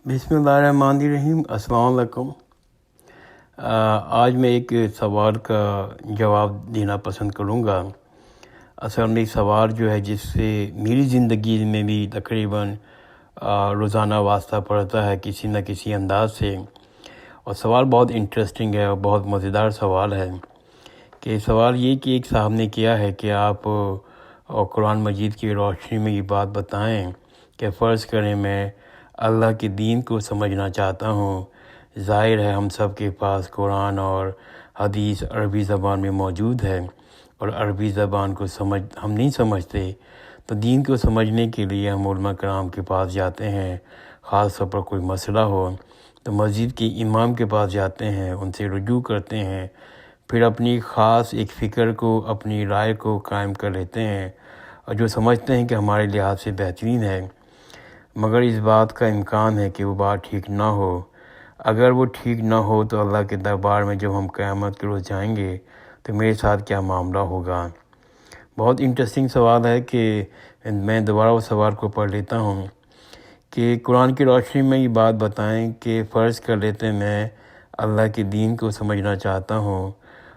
بسم اللہ الرحمن الرحیم۔ السلام علیکم۔ آج میں ایک سوال کا جواب دینا پسند کروں گا۔ اصل میں ایک سوال جو ہے جس سے میری زندگی میں بھی تقریباً روزانہ واسطہ پڑتا ہے کسی نہ کسی انداز سے، اور سوال بہت انٹرسٹنگ ہے اور بہت مزیدار سوال ہے۔ کہ سوال یہ کہ ایک صاحب نے کیا ہے کہ آپ قرآن مجید کی روشنی میں یہ بات بتائیں کہ فرض کریں میں اللہ کے دین کو سمجھنا چاہتا ہوں۔ ظاہر ہے ہم سب کے پاس قرآن اور حدیث عربی زبان میں موجود ہے، اور عربی زبان کو ہم نہیں سمجھتے، تو دین کو سمجھنے کے لیے ہم علماء کرام کے پاس جاتے ہیں۔ خاص طور پر کوئی مسئلہ ہو تو مسجد کے امام کے پاس جاتے ہیں، ان سے رجوع کرتے ہیں، پھر اپنی خاص ایک فکر کو، اپنی رائے کو قائم کر لیتے ہیں، اور جو سمجھتے ہیں کہ ہمارے لحاظ سے بہترین ہے، مگر اس بات کا امکان ہے کہ وہ بات ٹھیک نہ ہو۔ اگر وہ ٹھیک نہ ہو تو اللہ کے دربار میں جب ہم قیامت کے روز جائیں گے تو میرے ساتھ کیا معاملہ ہوگا؟ بہت انٹرسٹنگ سوال ہے کہ میں دوبارہ اس سوال کو پڑھ لیتا ہوں کہ قرآن کی روشنی میں یہ بات بتائیں کہ فرض کر لیتے میں اللہ کے دین کو سمجھنا چاہتا ہوں،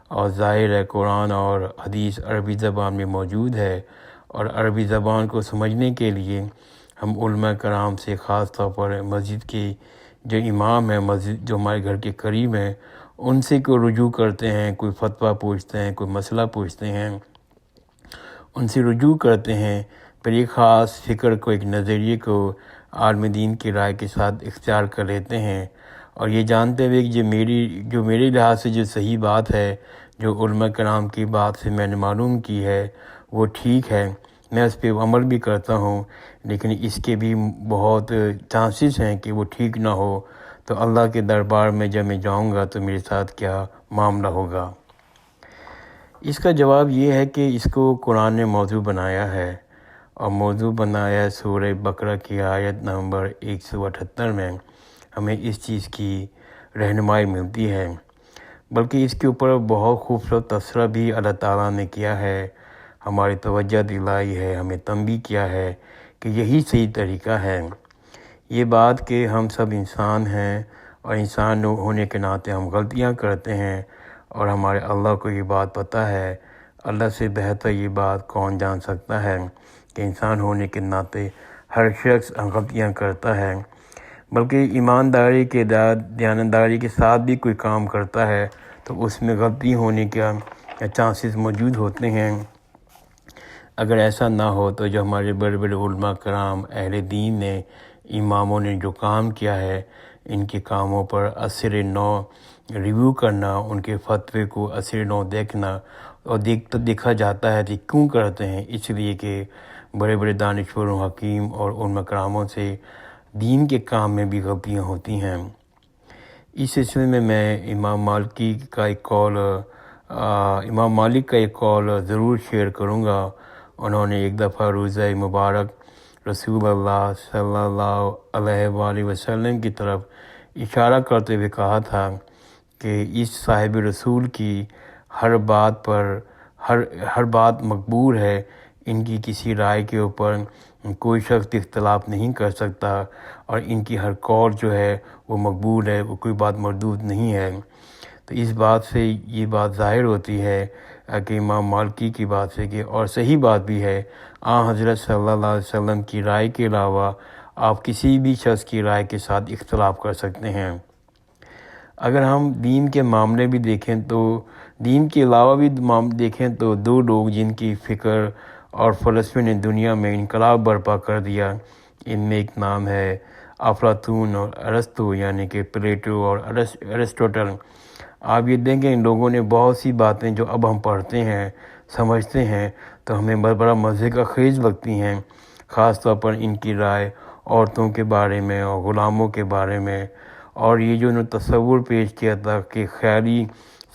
اور ظاہر ہے قرآن اور حدیث عربی زبان میں موجود ہے، اور عربی زبان کو سمجھنے کے لیے ہم علماء کرام سے، خاص طور پر مسجد کے جو امام ہیں، مسجد جو ہمارے گھر کے قریب ہیں، ان سے کوئی رجوع کرتے ہیں، کوئی فتویٰ پوچھتے ہیں، کوئی مسئلہ پوچھتے ہیں، ان سے رجوع کرتے ہیں، پھر ایک خاص فکر کو، ایک نظریے کو عالم دین کی رائے کے ساتھ اختیار کر لیتے ہیں، اور یہ جانتے ہوئے کہ جو میرے لحاظ سے جو صحیح بات ہے، جو علماء کرام کی بات سے میں نے معلوم کی ہے، وہ ٹھیک ہے، میں اس پہ عمل بھی کرتا ہوں، لیکن اس کے بھی بہت چانسز ہیں کہ وہ ٹھیک نہ ہو، تو اللہ کے دربار میں جب میں جاؤں گا تو میرے ساتھ کیا معاملہ ہوگا؟ اس کا جواب یہ ہے کہ اس کو قرآن نے موضوع بنایا ہے، اور موضوع بنایا ہے سورہ بقرہ کی آیت نمبر 178 میں۔ ہمیں اس چیز کی رہنمائی ملتی ہے، بلکہ اس کے اوپر بہت خوبصورت تبصرہ بھی اللہ تعالیٰ نے کیا ہے، ہماری توجہ دلائی ہے، ہمیں تنبیہ کیا ہے کہ یہی صحیح طریقہ ہے۔ یہ بات کہ ہم سب انسان ہیں، اور انسان ہونے کے ناطے ہم غلطیاں کرتے ہیں، اور ہمارے اللہ کو یہ بات پتہ ہے۔ اللہ سے بہتر یہ بات کون جان سکتا ہے کہ انسان ہونے کے ناطے ہر شخص غلطیاں کرتا ہے، بلکہ ایمانداری کے دیانتداری کے ساتھ بھی کوئی کام کرتا ہے تو اس میں غلطی ہونے کا چانسز موجود ہوتے ہیں۔ اگر ایسا نہ ہو تو جو ہمارے بڑے بڑے علماء کرام، اہل دین نے، اماموں نے جو کام کیا ہے، ان کے کاموں پر اثر نو ریویو کرنا، ان کے فتوے کو اثر نو دیکھنا، اور دیکھا جاتا ہے کہ کیوں کرتے ہیں، اس لیے کہ بڑے بڑے دانشوروں، حکیم اور علماء کراموں سے دین کے کام میں بھی غلطیاں ہوتی ہیں۔ اس سلسلے میں امام مالک کا ایک قول ضرور شیئر کروں گا۔ انہوں نے ایک دفعہ روزہ مبارک رسول اللہ صلی اللہ علیہ وآلہ وسلم کی طرف اشارہ کرتے ہوئے کہا تھا کہ اس صاحب رسول کی ہر بات مقبول ہے، ان کی کسی رائے کے اوپر کوئی شخص اختلاف نہیں کر سکتا، اور ان کی ہر قول جو ہے وہ مقبول ہے، وہ کوئی بات مردود نہیں ہے۔ تو اس بات سے یہ بات ظاہر ہوتی ہے کہ امام مالکی کی بات سے کہ، اور صحیح بات بھی ہے، حضرت صلی اللہ علیہ وسلم کی رائے کے علاوہ آپ کسی بھی شخص کی رائے کے ساتھ اختلاف کر سکتے ہیں۔ اگر ہم دین کے معاملے بھی دیکھیں تو دین کے علاوہ بھی دیکھیں تو دو لوگ جن کی فکر اور فلسفے نے دنیا میں انقلاب برپا کر دیا، ان میں ایک نام ہے افلاطون اور ارسطو، یعنی کہ پلیٹو اور ارسطوٹل۔ آپ یہ دیکھیں ان لوگوں نے بہت سی باتیں جو اب ہم پڑھتے ہیں، سمجھتے ہیں، تو ہمیں بڑا مزے کا خیز لگتی ہیں، خاص طور پر ان کی رائے عورتوں کے بارے میں اور غلاموں کے بارے میں، اور یہ جو انہوں نے تصور پیش کیا تھا کہ خیالی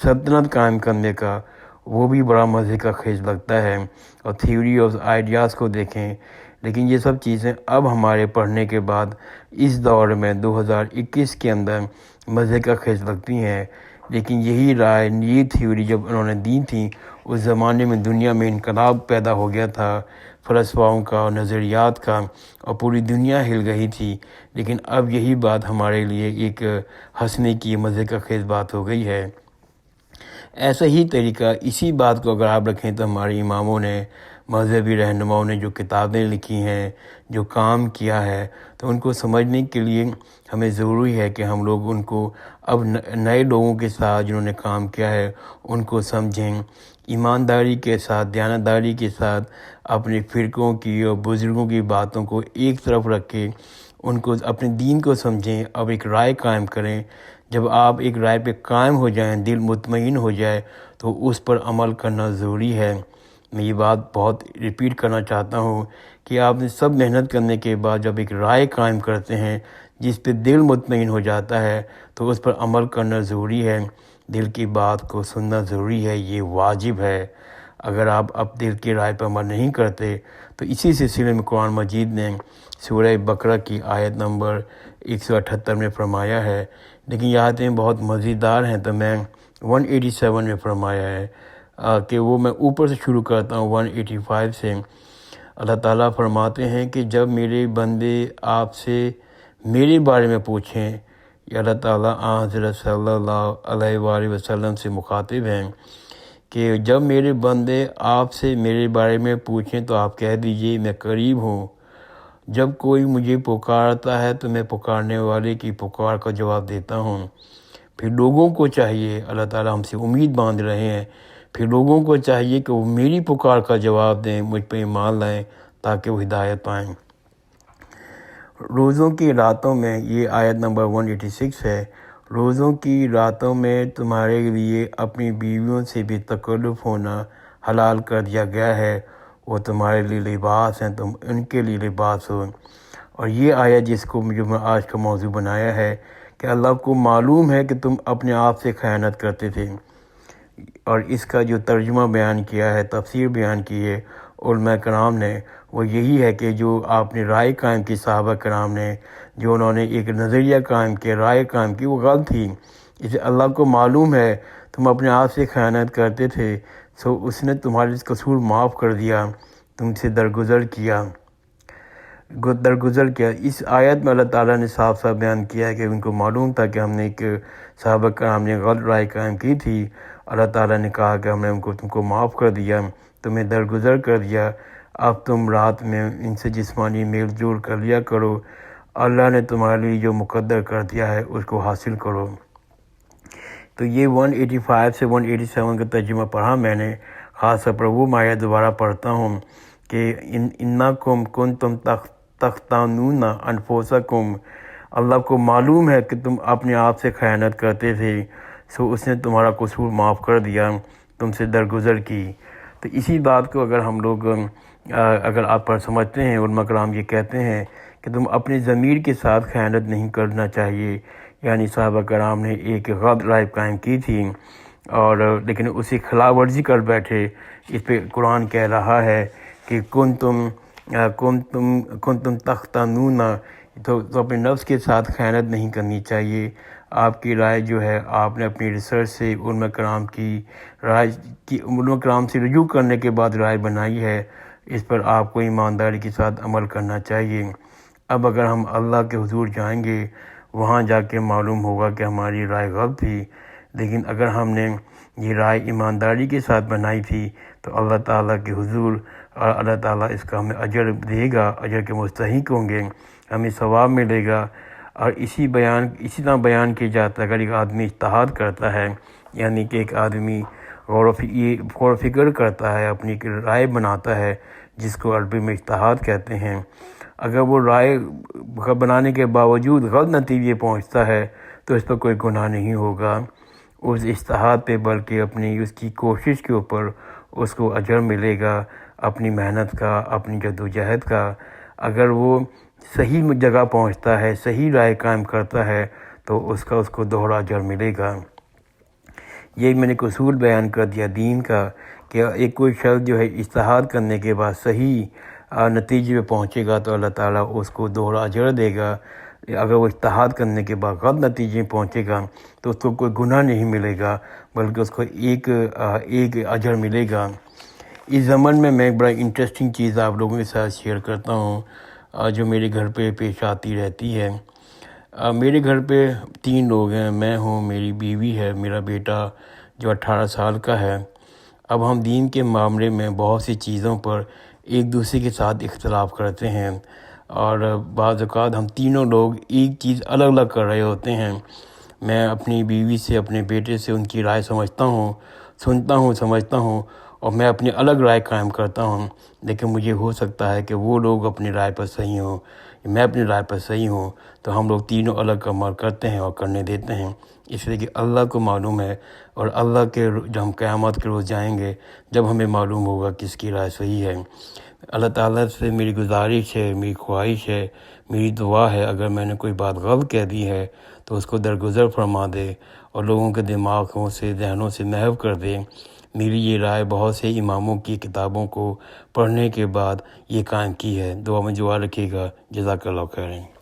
سلطنت قائم کرنے کا، وہ بھی بڑا مزے کا خیز لگتا ہے، اور تھیوری آف آئیڈیاز کو دیکھیں۔ لیکن یہ سب چیزیں اب ہمارے پڑھنے کے بعد اس دور میں 2021 کے اندر مزے کا خیز لگتی ہیں، لیکن یہی رائے، یہ تھیوری جب انہوں نے دی تھی، اس زمانے میں دنیا میں انقلاب پیدا ہو گیا تھا فلسفاؤں کا اور نظریات کا، اور پوری دنیا ہل گئی تھی، لیکن اب یہی بات ہمارے لیے ایک ہنسنے کی مزے کا خیز بات ہو گئی ہے۔ ایسا ہی طریقہ اسی بات کو اگر آپ رکھیں تو ہمارے اماموں نے، مذہبی رہنماؤں نے جو کتابیں لکھی ہیں، جو کام کیا ہے، تو ان کو سمجھنے کے لیے ہمیں ضروری ہے کہ ہم لوگ ان کو اب نئے لوگوں کے ساتھ جنہوں نے کام کیا ہے ان کو سمجھیں، ایمانداری کے ساتھ، دیانتداری کے ساتھ اپنے فرقوں کی اور بزرگوں کی باتوں کو ایک طرف رکھ کے ان کو اپنے دین کو سمجھیں، اب ایک رائے قائم کریں۔ جب آپ ایک رائے پہ قائم ہو جائیں، دل مطمئن ہو جائے، تو اس پر عمل کرنا ضروری ہے۔ میں یہ بات بہت ریپیٹ کرنا چاہتا ہوں کہ آپ نے سب محنت کرنے کے بعد جب ایک رائے قائم کرتے ہیں جس پہ دل مطمئن ہو جاتا ہے تو اس پر عمل کرنا ضروری ہے، دل کی بات کو سننا ضروری ہے، یہ واجب ہے۔ اگر آپ اب دل کی رائے پر عمل نہیں کرتے تو اسی سلسلے میں قرآن مجید نے سورہ بقرہ کی آیت نمبر 178 میں فرمایا ہے، لیکن یہ آیتیں بہت مزیدار ہیں تو میں 187 میں فرمایا ہے کہ وہ میں اوپر سے شروع کرتا ہوں 185 سے۔ اللہ تعالیٰ فرماتے ہیں کہ جب میرے بندے آپ سے میرے بارے میں پوچھیں، یا اللہ تعالیٰ حضرت صلی اللہ علیہ وآلہ وسلم سے مخاطب ہیں کہ جب میرے بندے آپ سے میرے بارے میں پوچھیں تو آپ کہہ دیجئے میں قریب ہوں، جب کوئی مجھے پکارتا ہے تو میں پکارنے والے کی پکار کا جواب دیتا ہوں۔ پھر لوگوں کو چاہیے، اللہ تعالیٰ ہم سے امید باندھ رہے ہیں، پھر لوگوں کو چاہیے کہ وہ میری پکار کا جواب دیں، مجھ پہ ایمان لائیں تاکہ وہ ہدایت پائیں۔ روزوں کی راتوں میں، یہ آیت نمبر 186 ہے، روزوں کی راتوں میں تمہارے لیے اپنی بیویوں سے بھی تکلف ہونا حلال کر دیا گیا ہے، وہ تمہارے لیے لباس ہیں، تم ان کے لیے لباس ہو۔ اور یہ آیت جس کو جو میں آج کا موضوع بنایا ہے کہ اللہ کو معلوم ہے کہ تم اپنے آپ سے خیانت کرتے تھے، اور اس کا جو ترجمہ بیان کیا ہے، تفسیر بیان کی ہے علماء کرام نے، وہ یہی ہے کہ جو آپ نے رائے قائم کی، صحابہ کرام نے جو انہوں نے ایک نظریہ قائم کیا، رائے قائم کی، وہ غلط تھی۔ اسے اللہ کو معلوم ہے تم اپنے آپ سے خیانت کرتے تھے، سو اس نے تمہارے قصور معاف کر دیا، تم سے درگزر کیا۔ اس آیت میں اللہ تعالیٰ نے صاف صاف بیان کیا ہے کہ ان کو معلوم تھا کہ ہم نے ایک صحابہ کرام نے غلط رائے قائم کی تھی، اللہ تعالیٰ نے کہا کہ ہم نے تم کو معاف کر دیا، تمہیں درگزر کر دیا، اب تم رات میں ان سے جسمانی میل جول کر لیا کرو، اللہ نے تمہارے لیے جو مقدر کر دیا ہے اس کو حاصل کرو۔ تو یہ 185 سے 187 کا ترجمہ پڑھا میں نے، خاص طور پر وہ میں دوبارہ پڑھتا ہوں کہ انکم کنتم تختانون انفسکم، اللہ کو معلوم ہے کہ تم اپنے آپ سے خیانت کرتے تھے، سو اس نے تمہارا قصور معاف کر دیا، تم سے درگزر کی۔ تو اسی بات کو اگر ہم لوگ اگر آپ پر سمجھتے ہیں، علماء کرام یہ کہتے ہیں کہ تم اپنے ضمیر کے ساتھ خیانت نہیں کرنا چاہیے، یعنی صحابہ کرام نے ایک غلط رائے قائم کی تھی اور لیکن اسی خلاف ورزی کر بیٹھے، اس پہ قرآن کہہ رہا ہے کہ کنتم تختانون، تو اپنے نفس کے ساتھ خیانت نہیں کرنی چاہیے۔ آپ کی رائے جو ہے آپ نے اپنی ریسرچ سے علماء کرام کی رائے کی، علماء کرام سے رجوع کرنے کے بعد رائے بنائی ہے، اس پر آپ کو ایمانداری کے ساتھ عمل کرنا چاہیے۔ اب اگر ہم اللہ کے حضور جائیں گے، وہاں جا کے معلوم ہوگا کہ ہماری رائے غلط تھی، لیکن اگر ہم نے یہ رائے ایمانداری کے ساتھ بنائی تھی تو اللہ تعالیٰ کے حضور اور اللہ تعالیٰ اس کا ہمیں اجر دے گا، اجر کے مستحق ہوں گے، ہمیں ثواب ملے گا۔ اور اسی طرح بیان کیا جاتا ہے اگر ایک آدمی اجتہاد کرتا ہے، یعنی کہ ایک آدمی غور و فکر کرتا ہے، اپنی رائے بناتا ہے، جس کو عربی میں اجتہاد کہتے ہیں، اگر وہ رائے بنانے کے باوجود غلط نتیجے پہنچتا ہے تو اس پر کوئی گناہ نہیں ہوگا اس اجتہاد پہ، بلکہ اس کی کوشش کے اوپر اس کو اجر ملے گا، اپنی محنت کا، اپنی جدوجہد کا۔ اگر وہ صحیح جگہ پہنچتا ہے، صحیح رائے قائم کرتا ہے تو اس کو دوہرا اجر ملے گا۔ یہ میں نے اصول بیان کر دیا دین کا کہ ایک کوئی شخص جو ہے اجتہاد کرنے کے بعد صحیح نتیجے پہ پہنچے گا تو اللہ تعالیٰ اس کو دوہرا اجر دے گا، اگر وہ اجتہاد کرنے کے بعد غلط نتیجے پہنچے گا تو اس کو کوئی گناہ نہیں ملے گا، بلکہ اس کو ایک اجر ملے گا۔ اس زمن میں ایک بڑا انٹرسٹنگ چیز آپ لوگوں کے ساتھ شیئر کرتا ہوں جو میرے گھر پہ پیش آتی رہتی ہے۔ میرے گھر پہ 3 لوگ ہیں، میں ہوں، میری بیوی ہے، میرا بیٹا جو 18 سال کا ہے۔ اب ہم دین کے معاملے میں بہت سی چیزوں پر ایک دوسرے کے ساتھ اختلاف کرتے ہیں، اور بعض اوقات ہم تینوں لوگ ایک چیز الگ الگ کر رہے ہوتے ہیں۔ میں اپنی بیوی سے، اپنے بیٹے سے ان کی رائے سنتا ہوں، سمجھتا ہوں، اور میں اپنی الگ رائے قائم کرتا ہوں، لیکن مجھے ہو سکتا ہے کہ وہ لوگ اپنی رائے پر صحیح ہوں، میں اپنی رائے پر صحیح ہوں، تو ہم لوگ تینوں الگ عمل کرتے ہیں اور کرنے دیتے ہیں، اس لیے کہ اللہ کو معلوم ہے، اور اللہ کے جب ہم قیامت کے روز جائیں گے، جب ہمیں معلوم ہوگا کس کی رائے صحیح ہے۔ اللہ تعالیٰ سے میری گزارش ہے، میری خواہش ہے، میری دعا ہے، اگر میں نے کوئی بات غلط کہہ دی ہے تو اس کو درگزر فرما دے اور لوگوں کے دماغوں سے، ذہنوں سے محو کر دے۔ میری یہ رائے بہت سے اماموں کی کتابوں کو پڑھنے کے بعد یہ قائم کی ہے۔ دعا میں دعا رکھیے گا۔ جزاک اللہ خیر۔